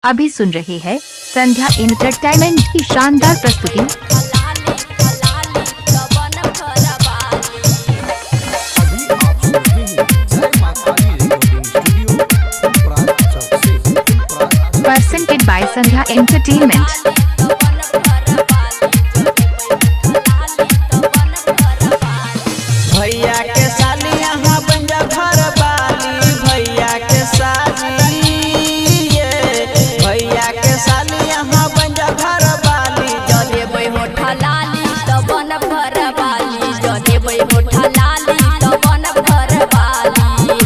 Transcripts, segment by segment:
अभी सुन रहे हैं संध्या एंटरटेनमेंट की शानदार प्रस्तुति। Presented by Sandhya entertainment. भैया के साली यहाँ बन जा घर वाली, भैया के साली ये भैया के साली यहाँ बन जा घर वाली। जले बै होठा लाली तो बन घर वाली, जले बै होठा लाली तो बन घर वाली।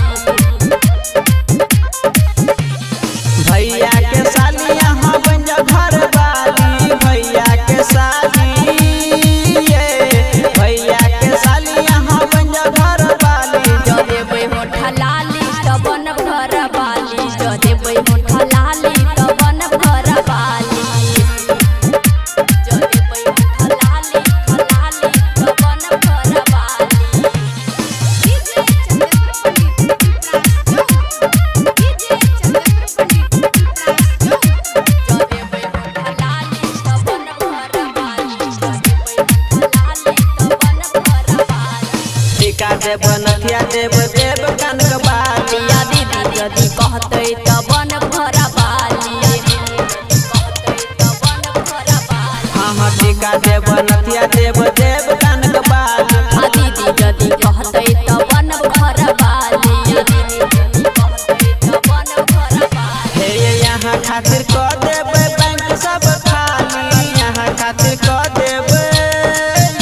भैया के साली यहाँ बन जा घर वाली, भैया के साली ये भैया के साली यहाँ बन जा घर वाली। जले बै होठा लाली तो बन घर वाली, जले बै होठा लाली तो बन घर वाली। जले बै होठा लाली तो बन घर वाली। टीका देव नथिया देव देव कनक बाली। या दीदी यदि कहते तो बन घर वाली। हाँ हाँ टीका देव नथिया देव देव कनक बाली। हाँ दीदी यदि कहते तो बन घर वाली। हे यहाँ खातिर कह देवे बैंक सब खाली, यहाँ खातिर कह देवे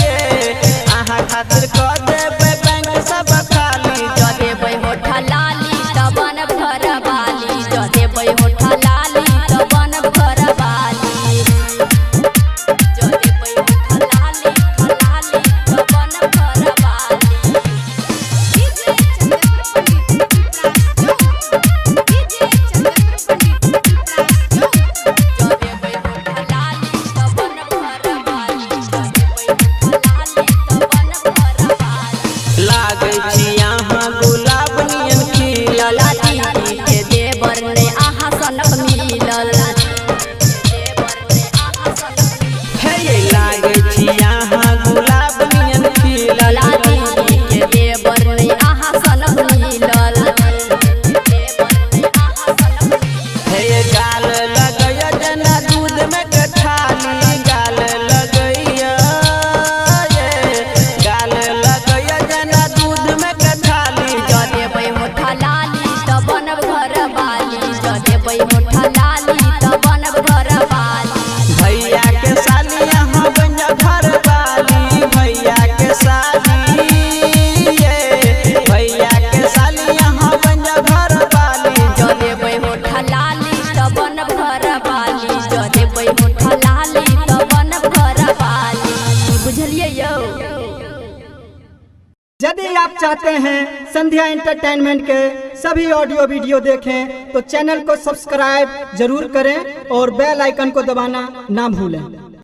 ये यहाँ खातिर कह देवे बैंक सब खाली। जले बै होठा लाली तो बन घर वाली, जले बै होठा लाली तो बन घर वाली। जले बै होठा लाली तो बन घर वाली। जले बै होठा लाली तो बन घर वाली, जले बै होठा लाली तो बन घर वाली। लागे छी यहाँ गुलाब नियन खिलल। दीदी के देवर ने आहा सनक मिलल। हे लागे छी यहाँ गुलाब नियन खिलल। दीदी के देवर ने आहा सनक मिलल। हे गाल लगैया जना दूध में कठाली, गाल लगैया ये गाल लगैया जना दूध में कठाली। जले बै होठा लाली तो बन घर वाली, जले बै होठा लाली तो बन घर वाली। भैया के साली यहाँ बन जा घर वाली, भैया के साली ये भैया के साली यहाँ बन जा घर वाली। जले बै होठा लाली तो बन घर वाली, जले बै होठा लाली तो बन घर वाली। बुझलिए यो। यदि आप चाहते हैं संध्या एंटरटेनमेंट के सभी ऑडियो वीडियो देखें तो चैनल को सब्सक्राइब जरूर करें और बेल आइकन को दबाना ना भूलें।